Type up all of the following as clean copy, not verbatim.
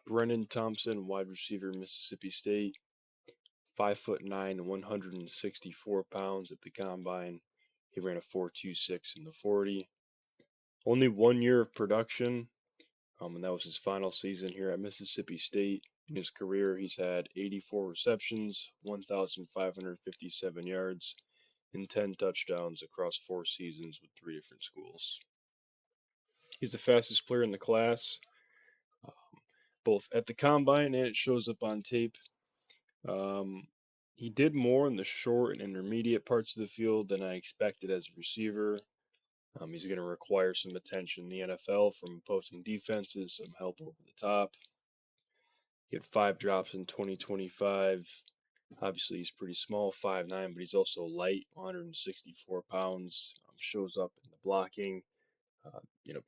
Brenen Thompson, wide receiver, Mississippi State, 5'9", 164 pounds at the combine. He ran a 4.26 in the 40. Only 1 year of production, and that was his final season here at Mississippi State. In his career, he's had 84 receptions, 1,557 yards, and 10 touchdowns across 4 seasons with 3 different schools. He's the fastest player in the class, both at the combine and it shows up on tape. Um, he did more in the short and intermediate parts of the field than I expected as a receiver. He's going to require some attention in the NFL from opposing defenses, some help over the top. He had 5 drops in 2025. Obviously, he's pretty small, 5'9", but he's also light, 164 pounds. Shows up in the blocking.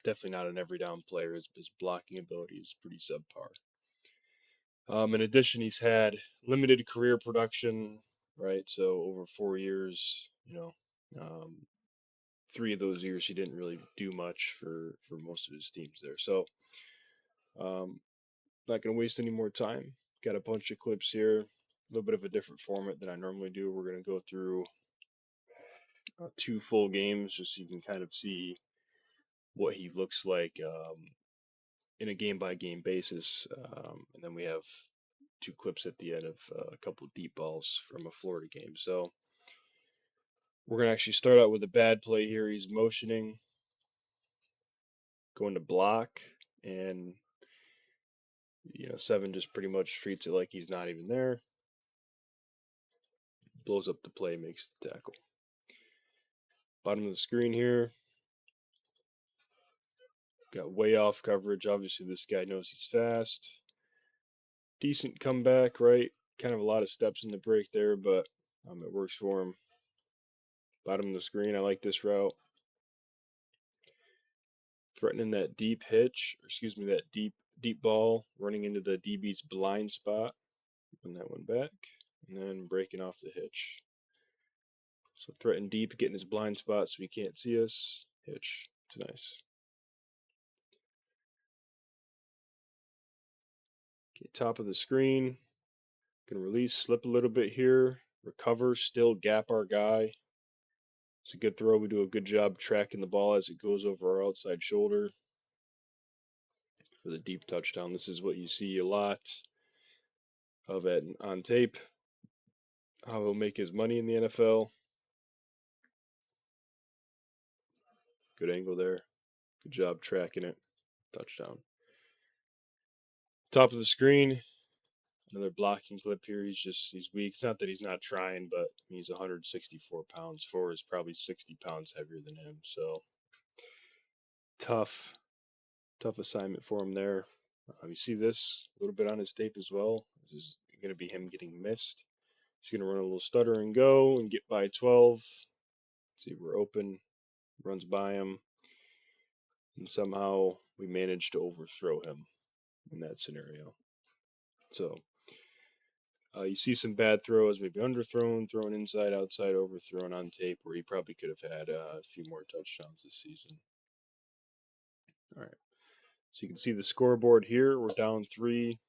Definitely not an every down player. His blocking ability is pretty subpar. In addition, he's had limited career production, right? So over 4 years, 3 of those years he didn't really do much for most of his teams there. So, not going to waste any more time. Got a bunch of clips here, a little bit of a different format than I normally do. We're going to go through 2 full games just so you can kind of see what he looks like in a game by game basis, and then we have 2 clips at the end of a couple of deep balls from a Florida game. So we're going to actually start out with a bad play here. He's motioning, going to block, and 7 just pretty much treats it like he's not even there. Blows up the play, makes the tackle. Bottom of the screen here. Got way off coverage. Obviously, this guy knows he's fast. Decent comeback, right? Kind of a lot of steps in the break there, but it works for him. Bottom of the screen, I like this route. Threatening that deep hitch, that deep ball, running into the DB's blind spot. Run that one back, and then breaking off the hitch. So threaten deep, getting his blind spot so he can't see us. Hitch. It's nice. Okay, top of the screen. Gonna release, slip a little bit here. Recover, still gap our guy. It's a good throw. We do a good job tracking the ball as it goes over our outside shoulder for the deep touchdown. This is what you see a lot of it on tape. How he'll make his money in the NFL. Good angle there. Good job tracking it. Touchdown. Top of the screen. Another blocking clip here. He's weak. It's not that he's not trying, but he's 164 pounds. 4 is probably 60 pounds heavier than him. So tough assignment for him there. You see this a little bit on his tape as well. This is going to be him getting missed. He's going to run a little stutter and go and get by 12. See, we're open. Runs by him. And somehow we managed to overthrow him in that scenario. So you see some bad throws, maybe underthrown, thrown inside, outside, overthrown on tape, where he probably could have had a few more touchdowns this season. All right. So you can see the scoreboard here. We're down 3.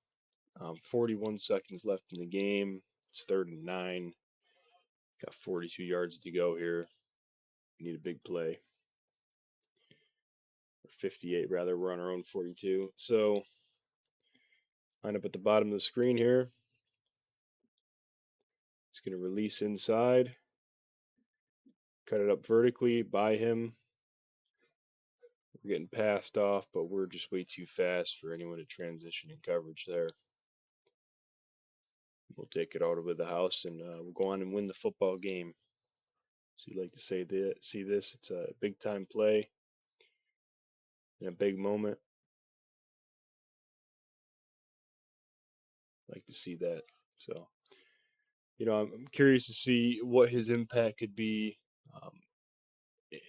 41 seconds left in the game. It's 3rd and 9. Got 42 yards to go here. We need a big play. Or 58, rather. We're on our own 42. So line up at the bottom of the screen here. It's going to release inside. Cut it up vertically by him. We're getting passed off, but we're just way too fast for anyone to transition in coverage there. We'll take it out of the house, and we'll go on and win the football game. So you like to say that? See this? It's a big time play in a big moment. Like to see that. So, I'm curious to see what his impact could be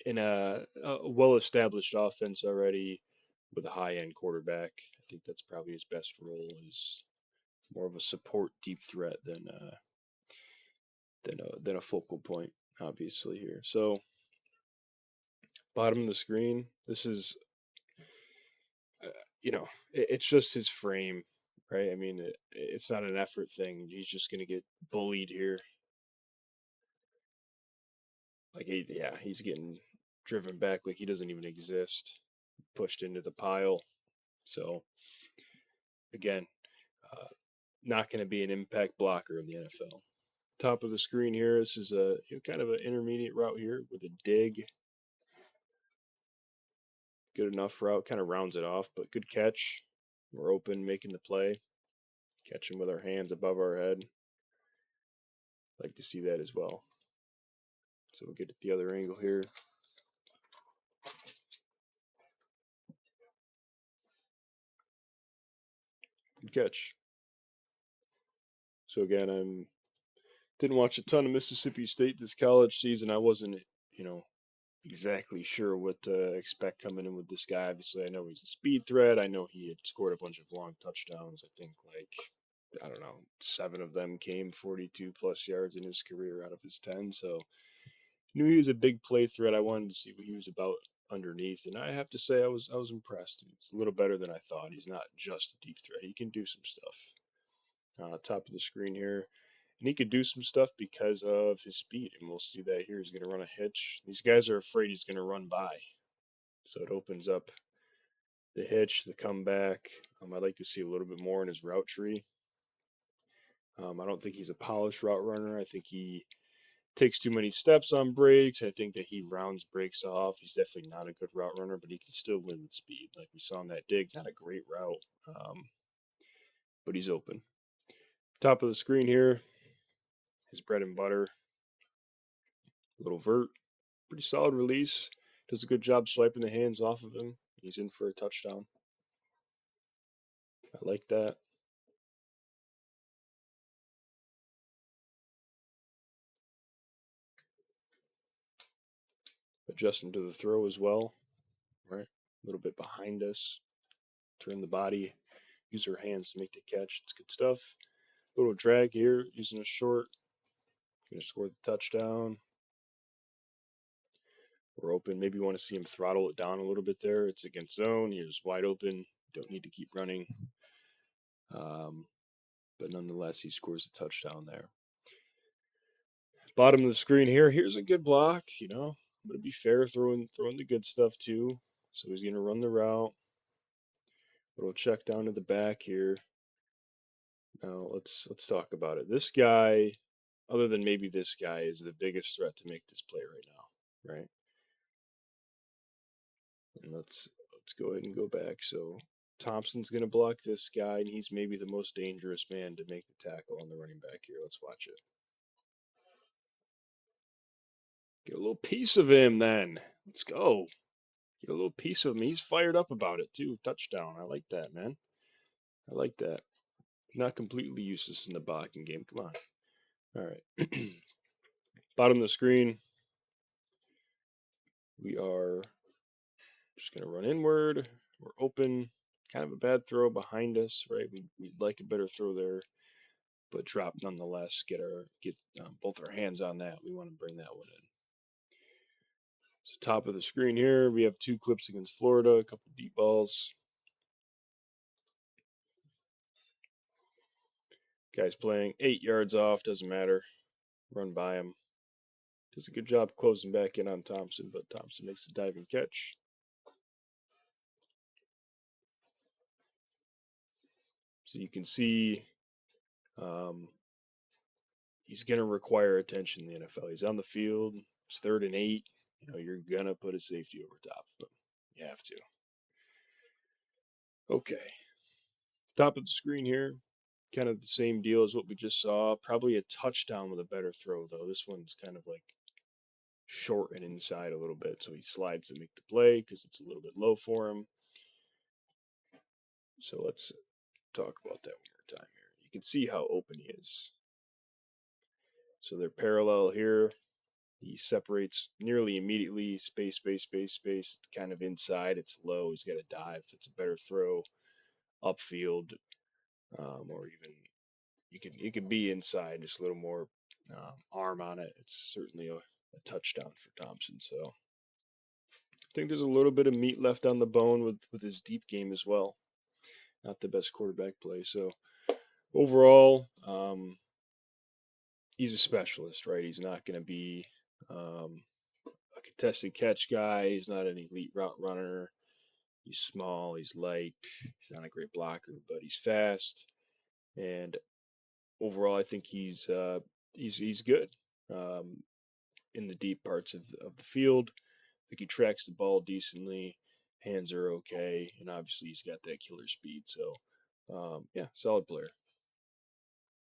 in a well-established offense already with a high-end quarterback. I think that's probably his best role, is more of a support deep threat than a focal point, obviously here. So, bottom of the screen. This is, it's just his frame. right? I mean, it's not an effort thing. He's just going to get bullied here. Like, he's getting driven back like he doesn't even exist, pushed into the pile. So, again, uh, not going to be an impact blocker in the NFL. Top of the screen here, this is a kind of an intermediate route here with a dig. Good enough route, kind of rounds it off, but good catch. We're open, making the play. Catching with our hands above our head. Like to see that as well. So we'll get at the other angle here. Good catch. So again, didn't watch a ton of Mississippi State this college season. I wasn't, exactly sure what to expect coming in with this guy. Obviously, I know he's a speed threat. I know he had scored a bunch of long touchdowns. I think I don't know, 7 of them came 42 plus yards in his career out of his 10. So knew he was a big play threat. I wanted to see what he was about underneath, and I have to say I was impressed. It's a little better than I thought. He's not just a deep threat. He can do some stuff. Top of the screen here. And he could do some stuff because of his speed, and we'll see that here. He's going to run a hitch. These guys are afraid he's going to run by, so it opens up the hitch, the comeback. I'd like to see a little bit more in his route tree. I don't think he's a polished route runner. I think he takes too many steps on breaks. I think that he rounds breaks off. He's definitely not a good route runner, but he can still win with speed. Like we saw in that dig, not a great route, but he's open. Top of the screen here, his bread and butter. Little vert, pretty solid release. Does a good job swiping the hands off of him. He's in for a touchdown. I like that. Adjusting to the throw as well, right? A little bit behind us. Turn the body, use our hands to make the catch. It's good stuff. A little drag here, using a short. Gonna score the touchdown. We're open. Maybe you want to see him throttle it down a little bit there. It's against zone. He's wide open. Don't need to keep running. But nonetheless, he scores the touchdown there. Bottom of the screen here. Here's a good block. I'm gonna be fair, throwing the good stuff too. So he's gonna run the route. Little check down to the back here. Now let's talk about it. This guy, other than maybe this guy, is the biggest threat to make this play right now, right? And let's go ahead and go back. So Thompson's gonna block this guy, and he's maybe the most dangerous man to make the tackle on the running back here. Let's watch it. Get a little piece of him then. Let's go. Get a little piece of him. He's fired up about it too. Touchdown. I like that, man. I like that. Not completely useless in the blocking game. Come on. All right. Bottom of the screen. We are just going to run inward. We're open. Kind of a bad throw behind us, right? We'd like a better throw there, but drop nonetheless. Get both our hands on that. We want to bring that one in. So top of the screen here, we have 2 clips against Florida, a couple deep balls. Guy's playing 8 yards off, doesn't matter. Run by him. Does a good job closing back in on Thompson, but Thompson makes a diving catch. So you can see he's going to require attention in the NFL. He's on the field. It's 3rd and 8. You're going to put a safety over top, but you have to. Okay. Top of the screen here. Kind of the same deal as what we just saw. Probably a touchdown with a better throw, though. This one's kind of like short and inside a little bit. So he slides to make the play because it's a little bit low for him. So let's talk about that one more time here. You can see how open he is. So they're parallel here. He separates nearly immediately. Space. It's kind of inside. It's low. He's got to dive. It's a better throw upfield, or even you can be inside, just a little more arm on it. It's certainly a touchdown for Thompson. So I think there's a little bit of meat left on the bone with his deep game as well. not the best quarterback play. So overall, he's a specialist, right? He's not going to be a contested catch guy. He's not an elite route runner. He's small. He's light. He's not a great blocker, but he's fast. And overall, I think he's good in the deep parts of the field. I think he tracks the ball decently. Hands are okay, and obviously he's got that killer speed. So, yeah, solid player.